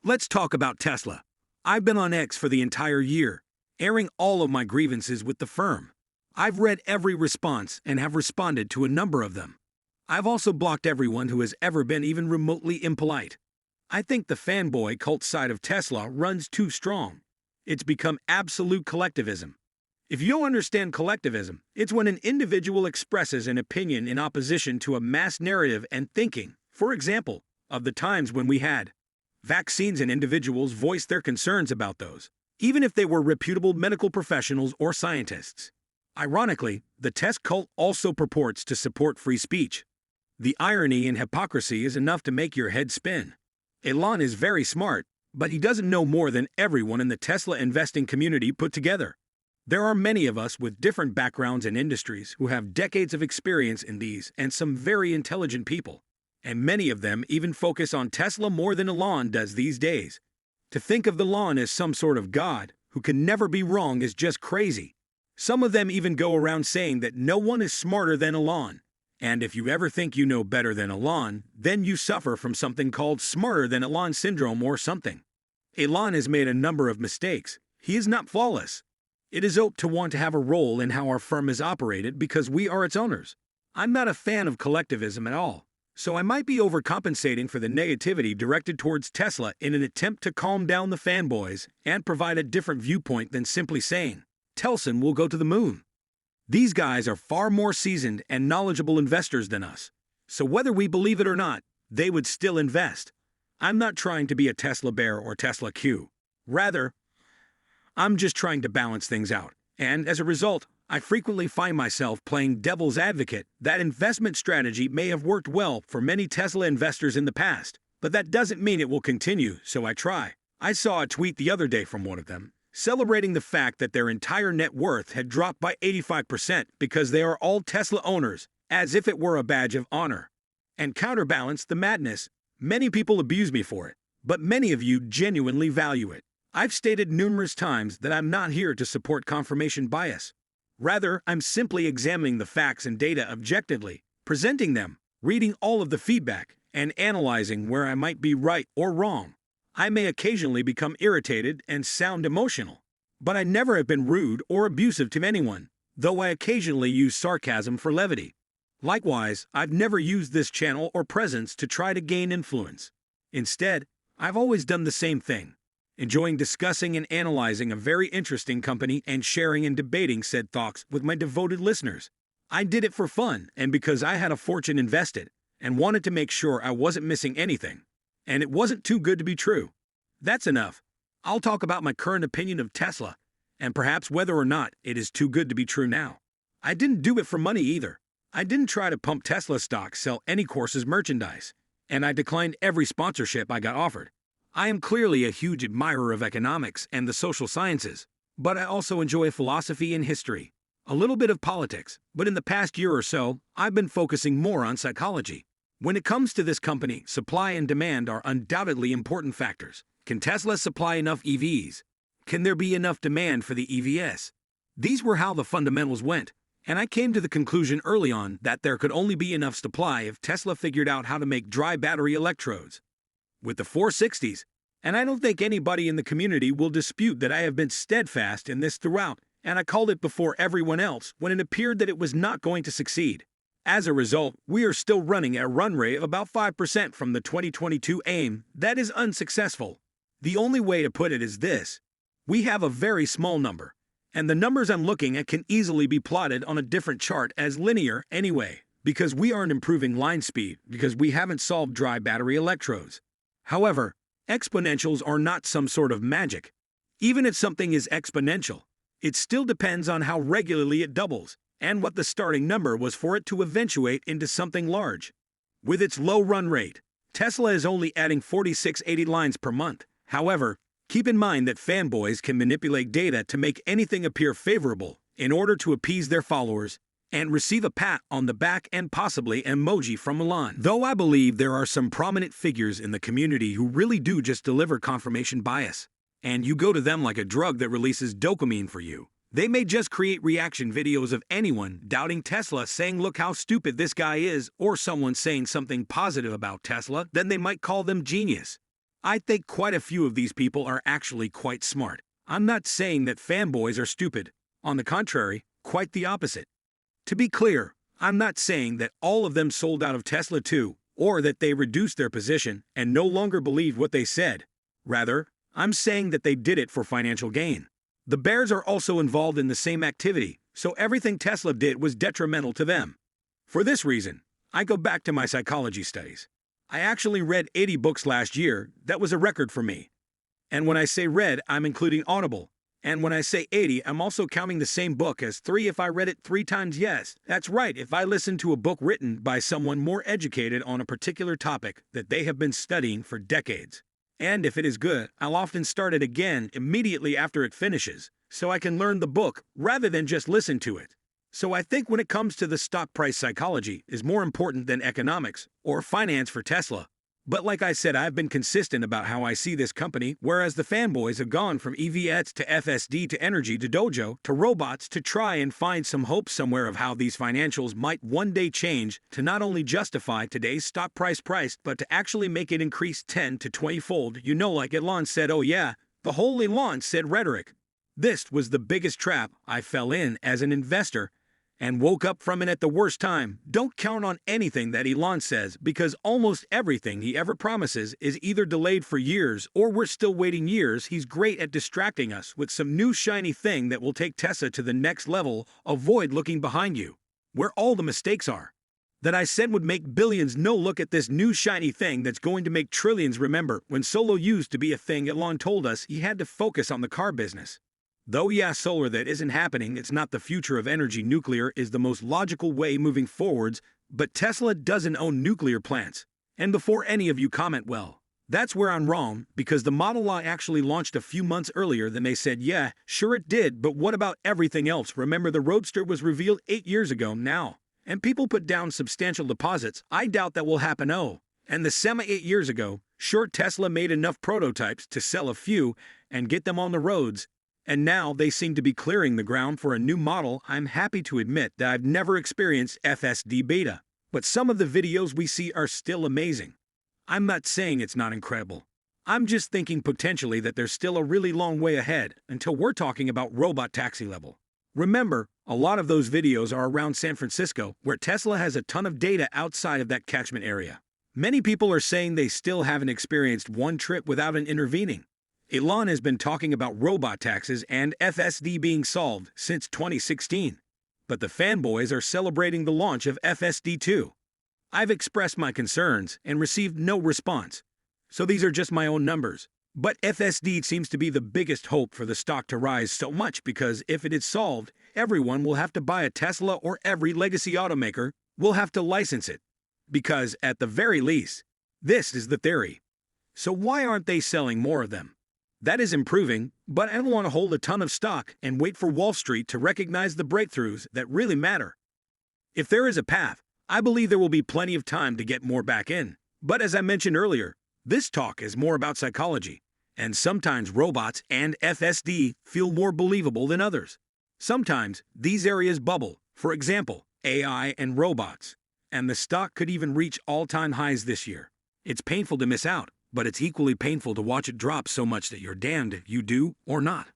Let's talk about Tesla. I've been on X for the entire year, airing all of my grievances with the firm. I've read every response and have responded to a number of them. I've also blocked everyone who has ever been even remotely impolite. I think the fanboy cult side of Tesla runs too strong. It's become absolute collectivism. If you don't understand collectivism, it's when an individual expresses an opinion in opposition to a mass narrative and thinking, for example, of the times when we had vaccines and individuals voiced their concerns about those, even if they were reputable medical professionals or scientists. Ironically, the test cult also purports to support free speech. The irony and hypocrisy is enough to make your head spin. Elon is very smart, but he doesn't know more than everyone in the Tesla investing community put together. There are many of us with different backgrounds and industries who have decades of experience in these and some very intelligent people. And many of them even focus on Tesla more than Elon does these days. To think of Elon as some sort of god who can never be wrong is just crazy. Some of them even go around saying that no one is smarter than Elon. And if you ever think you know better than Elon, then you suffer from something called smarter than Elon syndrome or something. Elon has made a number of mistakes. He is not flawless. It is open to want to have a role in how our firm is operated because we are its owners. I'm not a fan of collectivism at all, so I might be overcompensating for the negativity directed towards Tesla in an attempt to calm down the fanboys and provide a different viewpoint than simply saying, Telson will go to the moon. These guys are far more seasoned and knowledgeable investors than us, so whether we believe it or not, they would still invest. I'm not trying to be a Tesla bear or Tesla Q. Rather, I'm just trying to balance things out, and as a result, I frequently find myself playing devil's advocate. That investment strategy may have worked well for many Tesla investors in the past, but that doesn't mean it will continue, so I try. I saw a tweet the other day from one of them, celebrating the fact that their entire net worth had dropped by 85% because they are all Tesla owners, as if it were a badge of honor. And counterbalance the madness, many people abuse me for it, but many of you genuinely value it. I've stated numerous times that I'm not here to support confirmation bias. Rather, I'm simply examining the facts and data objectively, presenting them, reading all of the feedback, and analyzing where I might be right or wrong. I may occasionally become irritated and sound emotional, but I never have been rude or abusive to anyone, though I occasionally use sarcasm for levity. Likewise, I've never used this channel or presence to try to gain influence. Instead, I've always done the same thing, enjoying discussing and analyzing a very interesting company and sharing and debating said thoughts with my devoted listeners. I did it for fun and because I had a fortune invested and wanted to make sure I wasn't missing anything. And it wasn't too good to be true. That's enough. I'll talk about my current opinion of Tesla, and perhaps whether or not it is too good to be true now. I didn't do it for money either. I didn't try to pump Tesla stock, sell any courses merchandise, and I declined every sponsorship I got offered. I am clearly a huge admirer of economics and the social sciences, but I also enjoy philosophy and history, a little bit of politics, but in the past year or so, I've been focusing more on psychology. When it comes to this company, supply and demand are undoubtedly important factors. Can Tesla supply enough EVs? Can there be enough demand for the EVs? These were how the fundamentals went, and I came to the conclusion early on that there could only be enough supply if Tesla figured out how to make dry battery electrodes. With the 460s, and I don't think anybody in the community will dispute that I have been steadfast in this throughout, and I called it before everyone else when it appeared that it was not going to succeed. As a result, we are still running at a run rate of about 5% from the 2022 aim. That is unsuccessful. The only way to put it is this. We have a very small number, and the numbers I'm looking at can easily be plotted on a different chart as linear anyway, because we aren't improving line speed because we haven't solved dry battery electrodes. However, exponentials are not some sort of magic. Even if something is exponential, it still depends on how regularly it doubles and what the starting number was for it to eventuate into something large. With its low run rate, Tesla is only adding 4680 lines per month. However, keep in mind that fanboys can manipulate data to make anything appear favorable in order to appease their followers and receive a pat on the back and possibly emoji from Elon. Though I believe there are some prominent figures in the community who really do just deliver confirmation bias, and you go to them like a drug that releases dopamine for you. They may just create reaction videos of anyone doubting Tesla saying look how stupid this guy is, or someone saying something positive about Tesla, then they might call them genius. I think quite a few of these people are actually quite smart. I'm not saying that fanboys are stupid. On the contrary, quite the opposite. To be clear, I'm not saying that all of them sold out of Tesla too, or that they reduced their position and no longer believed what they said. Rather, I'm saying that they did it for financial gain. The bears are also involved in the same activity, so everything Tesla did was detrimental to them. For this reason, I go back to my psychology studies. I actually read 80 books last year. That was a record for me. And when I say read, I'm including Audible. And when I say 80, I'm also counting the same book as 3 if I read it 3 times. Yes, that's right, if I listen to a book written by someone more educated on a particular topic that they have been studying for decades. And if it is good, I'll often start it again immediately after it finishes, so I can learn the book rather than just listen to it. So I think when it comes to the stock price, psychology is more important than economics or finance for Tesla. But like I said, I've been consistent about how I see this company, whereas the fanboys have gone from EVs to FSD to energy to dojo to robots to try and find some hope somewhere of how these financials might one day change to not only justify today's stock price, but to actually make it increase 10 to 20-fold. You know, like Elon said, oh yeah, the whole Elon said rhetoric. This was the biggest trap I fell in as an investor and woke up from it at the worst time. Don't count on anything that Elon says, because almost everything he ever promises is either delayed for years or we're still waiting years. He's great at distracting us with some new shiny thing that will take Tesla to the next level. Avoid looking behind you, where all the mistakes are. That I said would make billions. No, look at this new shiny thing that's going to make trillions. Remember, when solo used to be a thing, Elon told us he had to focus on the car business. Though yeah, solar, that isn't happening. It's not the future of energy. Nuclear is the most logical way moving forwards, but Tesla doesn't own nuclear plants. And before any of you comment, well, that's where I'm wrong, because the Model Y actually launched a few months earlier than they said. Yeah, sure it did, but what about everything else? Remember, the Roadster was revealed 8 years ago now, and people put down substantial deposits. I doubt that will happen. Oh, and the Semi 8 years ago, sure, Tesla made enough prototypes to sell a few and get them on the roads. And now they seem to be clearing the ground for a new model. I'm happy to admit that I've never experienced FSD beta, but some of the videos we see are still amazing. I'm not saying it's not incredible. I'm just thinking potentially that there's still a really long way ahead until we're talking about robot taxi level. Remember, a lot of those videos are around San Francisco, where Tesla has a ton of data outside of that catchment area. Many people are saying they still haven't experienced one trip without an intervening. Elon has been talking about robot taxis and FSD being solved since 2016. But the fanboys are celebrating the launch of FSD too. I've expressed my concerns and received no response. So these are just my own numbers. But FSD seems to be the biggest hope for the stock to rise so much, because if it is solved, everyone will have to buy a Tesla, or every legacy automaker will have to license it. Because at the very least, this is the theory. So why aren't they selling more of them? That is improving, but I don't want to hold a ton of stock and wait for Wall Street to recognize the breakthroughs that really matter. If there is a path, I believe there will be plenty of time to get more back in. But as I mentioned earlier, this talk is more about psychology, and sometimes robots and FSD feel more believable than others. Sometimes these areas bubble, for example, AI and robots, and the stock could even reach all-time highs this year. It's painful to miss out, but it's equally painful to watch it drop so much that you're damned if you do or not.